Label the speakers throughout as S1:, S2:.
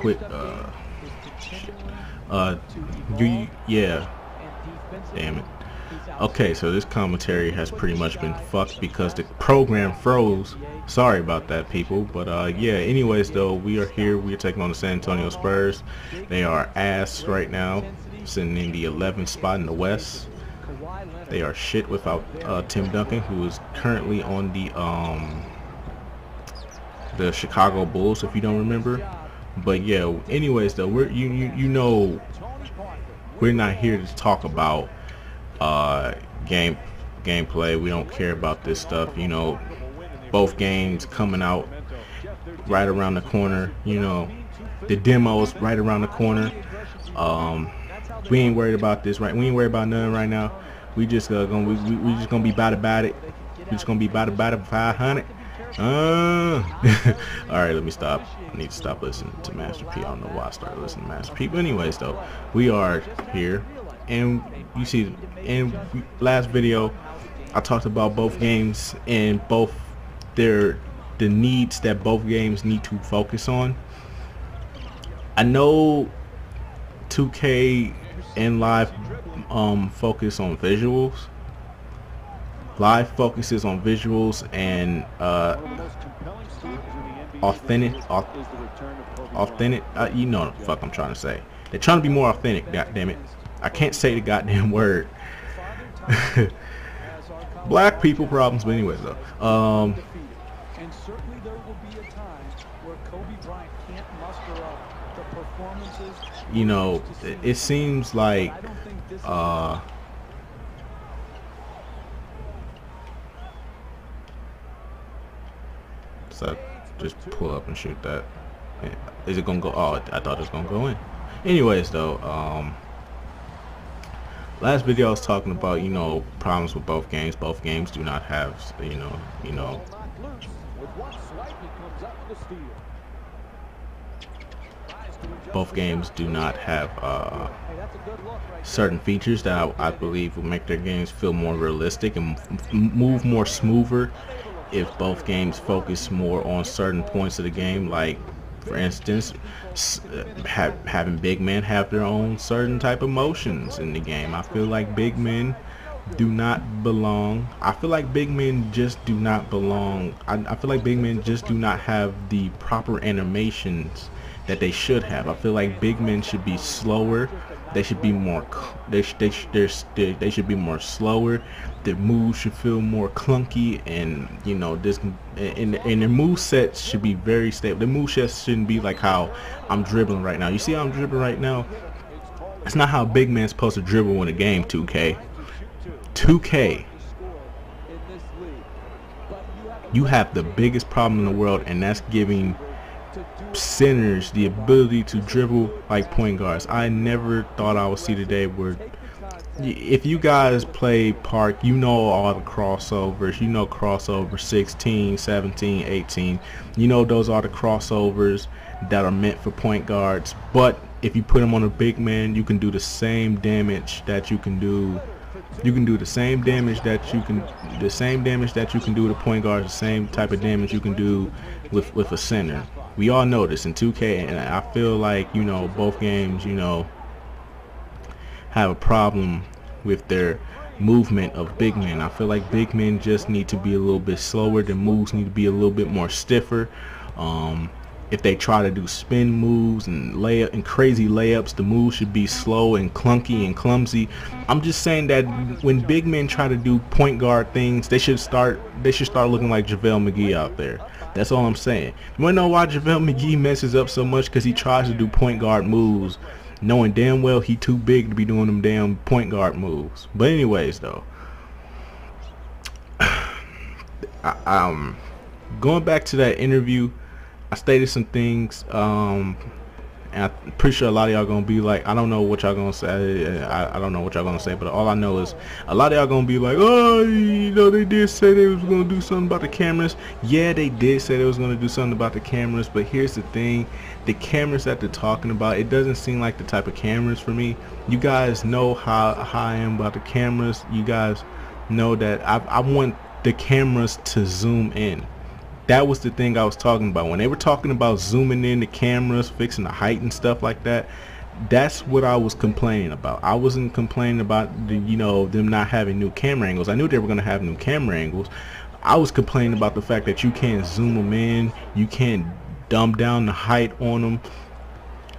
S1: quit. Shit. Yeah. Damn it. Okay, so this commentary has pretty much been fucked because the program froze. Sorry about that, people. But yeah. Anyways, though, we are here. We are taking on the San Antonio Spurs. They are ass right now, sitting in the 11th spot in the West. They are shit without Tim Duncan, who is currently on the Chicago Bulls, if you don't remember. But yeah, anyways though, we're you know we're not here to talk about gameplay. We don't care about this stuff. You know, both games coming out right around the corner. You know, the demo's right around the corner. We ain't worried about this, right? We ain't worried about nothing right now. We just we just gonna be about it. We just gonna be about it 500. All right, let me stop. I need to stop listening to Master P. I don't know why I started listening to Master P. But anyways, though, we are here, and you see, in last video, I talked about both games and the needs that both games need to focus on. I know 2K and Live focus on visuals. Live focuses on visuals and authentic. You know what the fuck I'm trying to say. They're trying to be more authentic. God damn it! I can't say the goddamn word. Black people problems, but anyways though. You know, it seems like so just pull up and shoot that. Is it gonna go? Oh, I thought it was gonna go in. Anyways though, last video I was talking about, you know, problems with both games. Both games do not have, you know both games do not have certain features that I believe will make their games feel more realistic and move more smoother if both games focus more on certain points of the game. Like, for instance, having big men have their own certain type of motions in the game. I feel like big men do not belong. I feel like big men just do not belong. I feel like big men just do not have the proper animations that they should have. I feel like big men should be slower. They should be more. They should be more slower. Their moves should feel more clunky, and you know this. And their move sets should be very stable. The move sets shouldn't be like how I'm dribbling right now. You see how I'm dribbling right now? It's not how a big man's supposed to dribble in a game. 2K. 2K. You have the biggest problem in the world, and that's giving centers the ability to dribble like point guards. I never thought I would see the day where, if you guys play Park, you know all the crossovers. You know crossover 16, 17, 18. You know those are the crossovers that are meant for point guards. But if you put them on a big man, you can do the same damage that you can do. You can do the same damage that you can do to point guards. The same type of damage you can do with a center. We all know this in 2K, and I feel like, you know, both games, you know, have a problem with their movement of big men. I feel like big men just need to be a little bit slower. Their moves need to be a little bit more stiffer. If they try to do spin moves and crazy layups, the moves should be slow and clunky and clumsy. I'm just saying that when big men try to do point guard things, they should start looking like JaVale McGee out there. That's all I'm saying. You wanna know why JaVale McGee messes up so much? Because he tries to do point guard moves, knowing damn well he too big to be doing them damn point guard moves. But anyways, though, going back to that interview, I stated some things, and I'm pretty sure a lot of y'all gonna be like, I don't know what y'all gonna say. I don't know what y'all gonna say, but all I know is a lot of y'all gonna be like, oh, you know, they did say they was gonna do something about the cameras. Yeah, they did say they was gonna do something about the cameras, but here's the thing: the cameras that they're talking about, it doesn't seem like the type of cameras for me. You guys know how I am about the cameras. You guys know that I want the cameras to zoom in. that was the thing I was talking about. When they were talking about zooming in the cameras, fixing the height and stuff like that, that's what I was complaining about. I wasn't complaining about the, you know, them not having new camera angles. I knew they were going to have new camera angles. I was complaining about the fact that you can't zoom them in, you can't dumb down the height on them.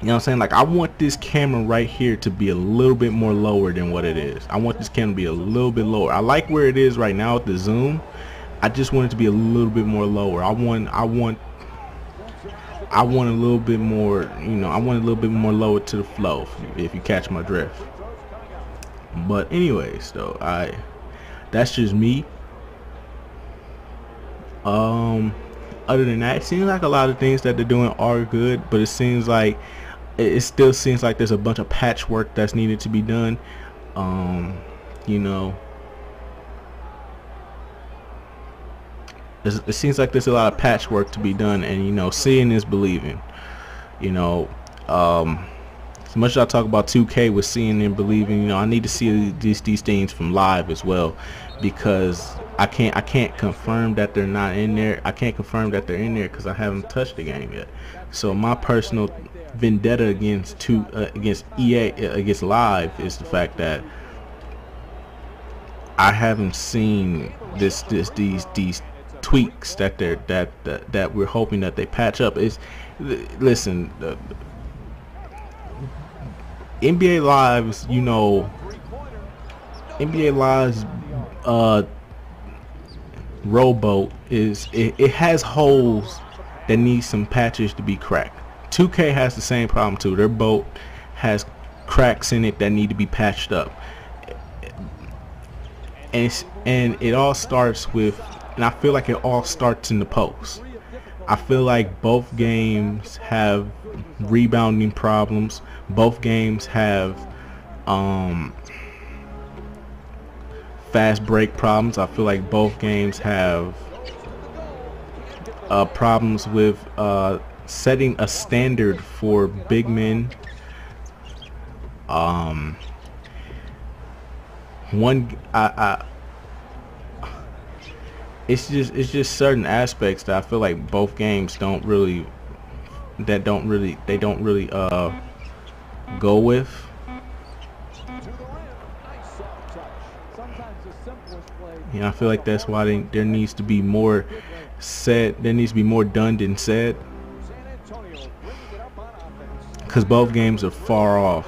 S1: You know what I'm saying? Like, I want this camera right here to be a little bit more lower than what it is. I want this camera to be a little bit lower. I like where it is right now with the zoom. I just want it to be a little bit more lower. I want a little bit more, you know, I want a little bit more lower to the flow, if you catch my drift. But anyways, though, that's just me. Other than that, it seems like a lot of things that they're doing are good, but it seems like it still seems like there's a bunch of patchwork that's needed to be done. You know, it seems like there's a lot of patchwork to be done, and you know, seeing is believing. You know, as much as I talk about 2K with seeing and believing, you know, I need to see these things from live as well, because I can't confirm that they're not in there. I can't confirm that they're in there because I haven't touched the game yet. So my personal vendetta against EA, against live, is the fact that I haven't seen these tweaks that we're hoping that they patch up. Listen, NBA Live's, you know, NBA Live's rowboat it has holes that need some patches to be cracked. 2K has the same problem too. Their boat has cracks in it that need to be patched up, and it all starts with, and I feel like it all starts in the post. I feel like both games have rebounding problems. Both games have fast break problems. I feel like both games have problems with setting a standard for big men. It's just certain aspects that I feel like both games don't really go with. You know, I feel like that's why there needs to be more said. There needs to be more done than said, because both games are far off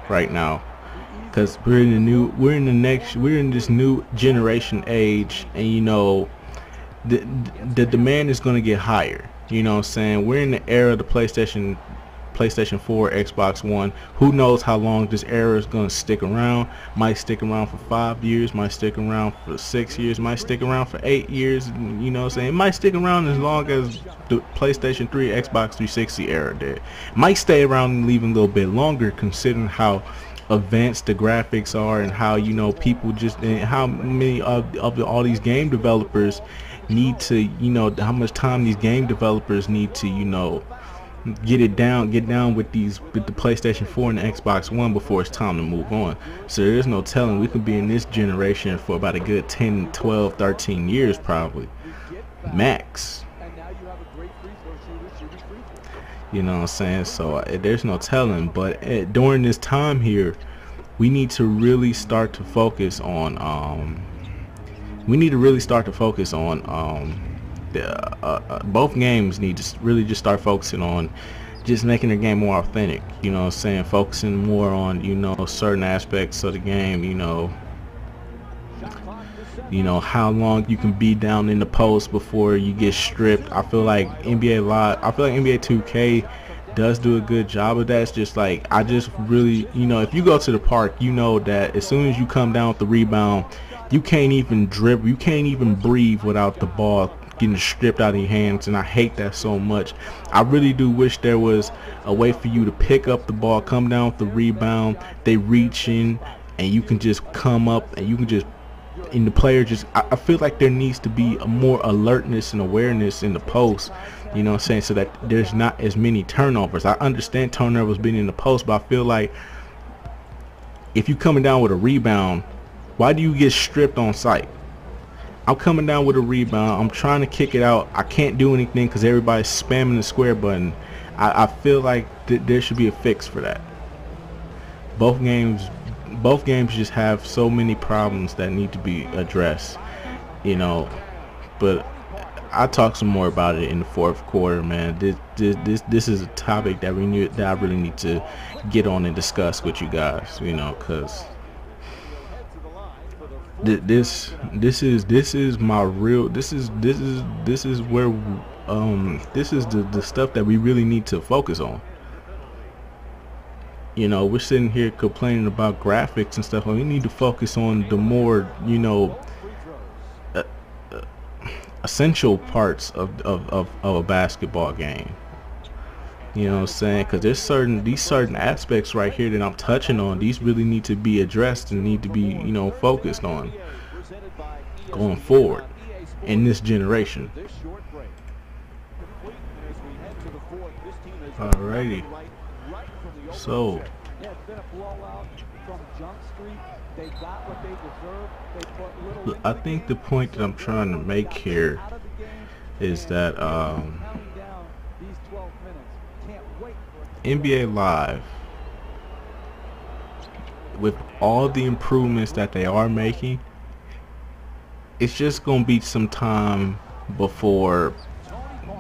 S1: right now. Because we're in this new generation age, and you know, the demand is going to get higher. You know what I'm saying? We're in the era of the PlayStation 4, Xbox One. Who knows how long this era is going to stick around? Might stick around for 5 years, might stick around for 6 years, might stick around for 8 years. You know what I'm saying? It might stick around as long as the PlayStation 3, Xbox 360 era did. Might stay around and leave a little bit longer, considering how advanced the graphics are, and how, you know, people just, and how many of all these game developers need to, you know, how much time these game developers need to, you know, get down with the PlayStation 4 and the Xbox One before it's time to move on. So there's no telling, we could be in this generation for about a good 10, 12, 13 years probably, max. You know what I'm saying? So there's no telling. But during this time here, we need to really start to focus on both games need to really just start focusing on just making the game more authentic. You know what I'm saying? Focusing more on, you know, certain aspects of the game. You know how long you can be down in the post before you get stripped. I feel like NBA 2K does do a good job of that. It's just like, I just really, you know, if you go to the park, you know that as soon as you come down with the rebound, you can't even dribble, you can't even breathe without the ball getting stripped out of your hands, and I hate that so much. I really do wish there was a way for you to pick up the ball, come down with the rebound, they reach in, and you can just come up and you can just, and the player just, I feel like there needs to be a more alertness and awareness in the post, you know what I'm saying, so that there's not as many turnovers. I understand turnovers being in the post, but I feel like if you coming down with a rebound, why do you get stripped on sight? I'm coming down with a rebound. I'm trying to kick it out. I can't do anything because everybody's spamming the square button. I feel like there should be a fix for that. Both games just have so many problems that need to be addressed, you know. But I'll talk some more about it in the fourth quarter, man. This is a topic that I really need to get on and discuss with you guys, you know, because this is my real. This is where this is the stuff that we really need to focus on. You know, we're sitting here complaining about graphics and stuff. We need to focus on the more, you know, essential parts of a basketball game. You know what I'm saying? Because there's these certain aspects right here that I'm touching on. These really need to be addressed and need to be, you know, focused on going forward in this generation. Alrighty. So I think the point that I'm trying to make here is that NBA Live, with all the improvements that they are making, it's just gonna be some time before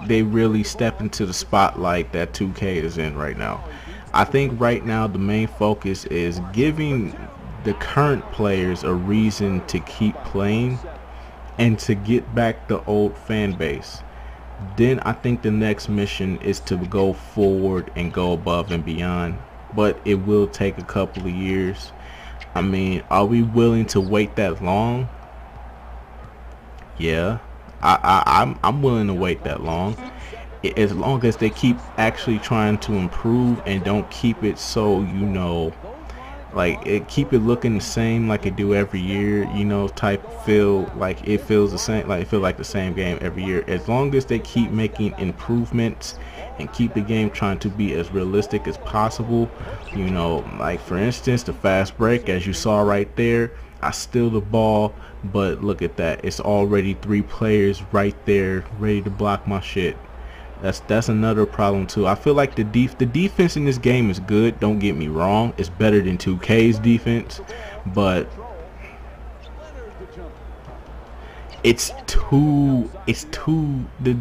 S1: they really step into the spotlight that 2K is in right now. I think right now the main focus is giving the current players a reason to keep playing and to get back the old fan base. Then I think the next mission is to go forward and go above and beyond, but it will take a couple of years. I mean, are we willing to wait that long? Yeah, I'm willing to wait that long, as long as they keep actually trying to improve and don't keep it so, you know, like keep it looking the same like it do every year, you know, type feel like it feels the same, like it feel like the same game every year. As long as they keep making improvements and keep the game trying to be as realistic as possible, you know, like for instance the fast break, as you saw right there, I steal the ball, but look at that, it's already 3 players right there ready to block my shit. That's another problem too. I feel like the defense in this game is good, don't get me wrong. It's better than 2K's defense, but the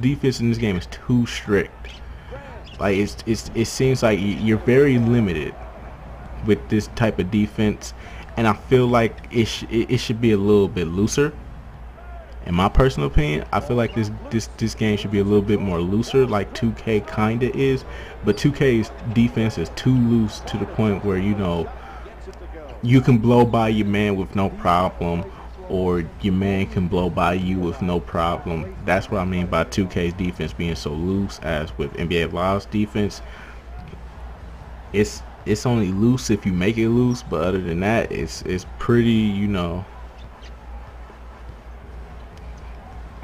S1: defense in this game is too strict. Like it seems like you're very limited with this type of defense, and I feel like it should be a little bit looser. In my personal opinion, I feel like this game should be a little bit more looser, like 2K kinda is, but 2K's defense is too loose to the point where, you know, you can blow by your man with no problem, or your man can blow by you with no problem. That's what I mean by 2K's defense being so loose. As with NBA Live's defense, it's only loose if you make it loose, but other than that, it's pretty, you know,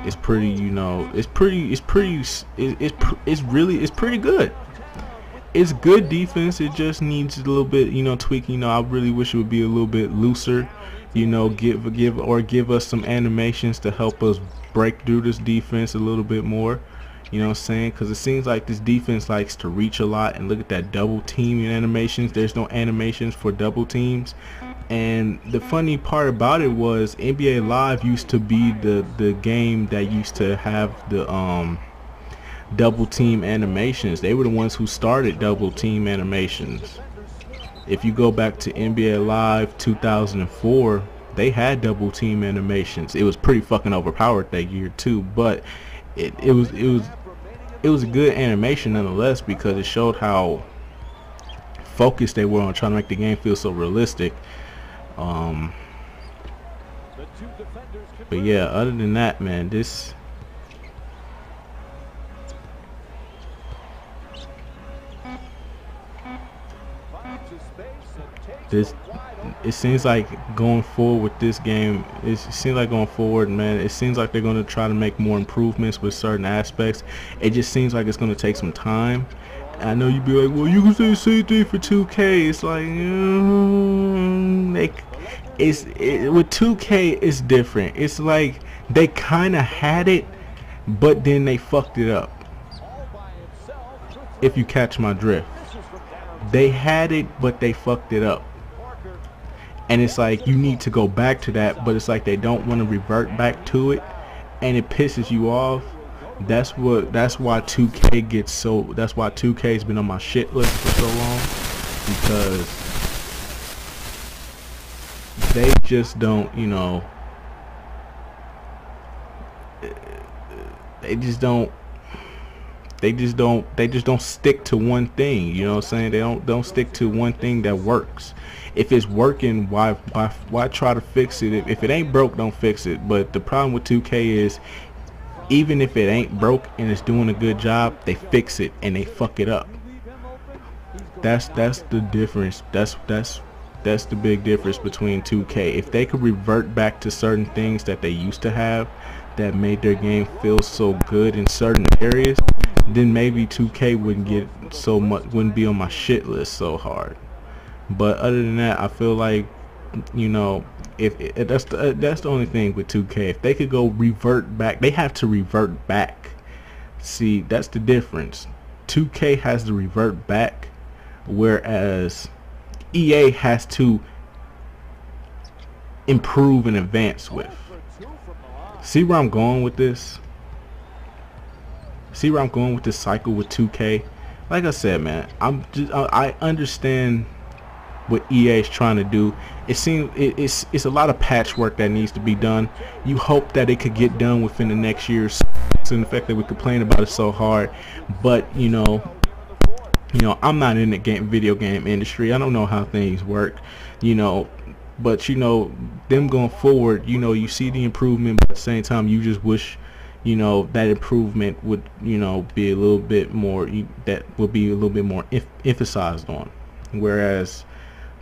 S1: it's pretty, you know, it's pretty good. It's good defense. It just needs a little bit, you know, tweaking. You know, I really wish it would be a little bit looser, you know, give us some animations to help us break through this defense a little bit more, you know what I'm saying? Because it seems like this defense likes to reach a lot, and look at that double teaming animations. There's no animations for double teams. And the funny part about it was NBA Live used to be the game that used to have the double team animations. They were the ones who started double team animations. If you go back to NBA Live 2004, they had double team animations. It was pretty fucking overpowered that year too, but it was a good animation nonetheless, because it showed how focused they were on trying to make the game feel so realistic. But yeah, other than that, man, this it seems like going forward with this game, man, it seems like they're going to try to make more improvements with certain aspects. It just seems like it's going to take some time. I know you'd be like, well, you can say the same thing for 2K. It's like, with 2K it's different. It's like They kind of had it, but then they fucked it up. If you catch my drift, they had it, but they fucked it up. And it's like you need to go back to that, but it's like they don't want to revert back to it, and it pisses you off. That's why 2K gets so. That's why 2K's been on my shit list for so long, because they just don't, you know. They just don't stick to one thing, you know what I'm saying? They don't stick to one thing that works. If it's working, why try to fix it? If it ain't broke, don't fix it. But the problem with 2K is, even if it ain't broke and it's doing a good job, they fix it and they fuck it up. That's the difference. That's the big difference between 2K. If they could revert back to certain things that they used to have that made their game feel so good in certain areas, then maybe 2K wouldn't be on my shit list so hard. But other than that, I feel like, you know, if that's the only thing with 2K. If they could go revert back, they have to revert back. See, that's the difference. 2K has to revert back, whereas EA has to improve and advance with. See where I'm going with this? See where I'm going with this cycle with 2K? Like I said, man, I understand what EA is trying to do. It seems it's a lot of patchwork that needs to be done. You hope that it could get done within the next year. And the fact that we complain about it so hard, but you know, I'm not in the video game industry. I don't know how things work, you know. But you know, them going forward, you know, you see the improvement, but at the same time, you just wish, you know, that improvement would, you know, be a little bit more. That would be a little bit more emphasized on. Whereas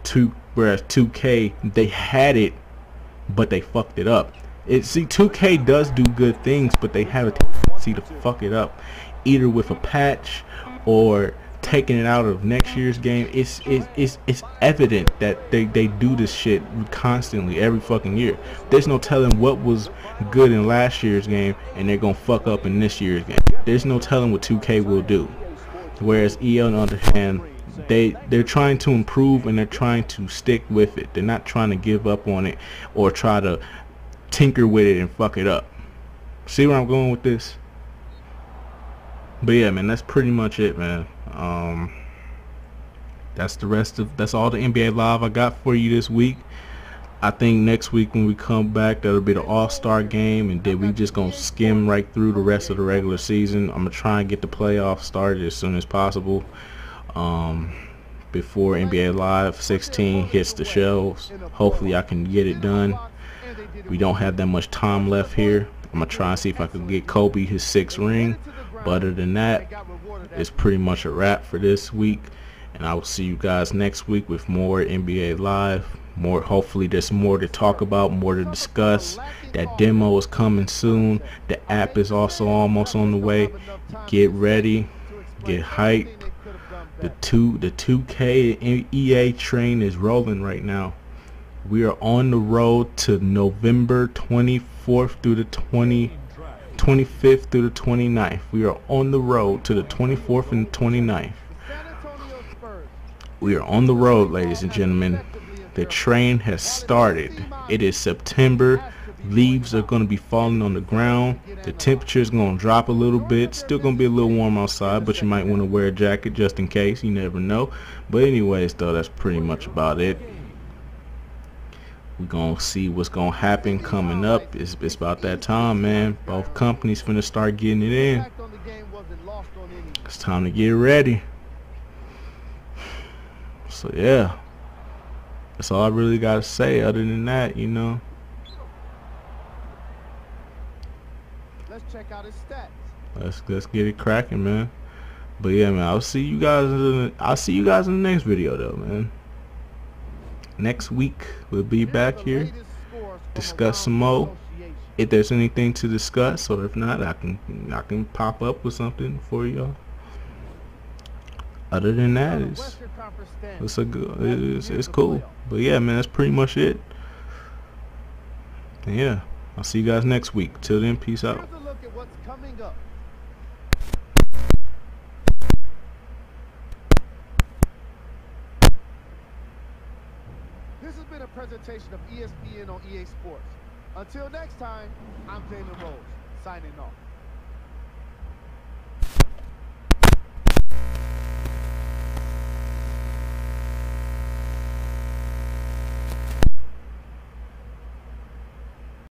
S1: 2K, they had it, but they fucked it up. See, 2K does do good things, but they have a tendency to fuck it up, either with a patch or taking it out of next year's game. It's evident that they do this shit constantly every fucking year. There's no telling what was good in last year's game and they're gonna fuck up in this year's game. There's no telling what 2K will do. Whereas EA, on the other hand, they're trying to improve and they're trying to stick with it. They're not trying to give up on it or try to tinker with it and fuck it up. See where I'm going with this? But yeah, man, that's pretty much it, man. That's all the NBA Live I got for you this week. I think next week when we come back, that'll be the All-Star game, and then we just gonna skim right through the rest of the regular season. I'm gonna try and get the playoffs started as soon as possible, before NBA Live 16 hits the shelves. Hopefully I can get it done. We don't have that much time left here. I'm gonna try and see if I can get Kobe his 6th ring. But other than that, it's pretty much a wrap for this week, and I will see you guys next week with more NBA Live. Hopefully there's more to talk about, more to discuss. That demo is coming soon. The app is also almost on the way. Get ready, get hyped. The 2K and EA train is rolling right now. We are on the road to November 24th through the 25th through the 29th. We are on the road to the 24th and 29th. We are on the road, ladies and gentlemen. The train has started. It is September. Leaves are going to be falling on the ground. The temperature is going to drop a little bit. Still going to be a little warm outside, but you might want to wear a jacket just in case. You never know. But anyways, though, that's pretty much about it. We're going to see what's going to happen coming up. It's about that time, man. Both companies finna start getting it in. It's time to get ready. So, yeah. That's all I really got to say. Other than that, you know. Let's check out his stats. Let's get it cracking, man. But yeah, man, I'll see you guys in the next video, though, man. Next week we'll be back here, discuss some more. If there's anything to discuss, or if not, I can pop up with something for y'all. Other than that, it's cool. But yeah, man, that's pretty much it. Yeah, I'll see you guys next week. Till then, peace out.
S2: Here's a look at what's coming up. This has been a presentation of ESPN on EA Sports. Until next time, I'm Jalen Rose, signing off.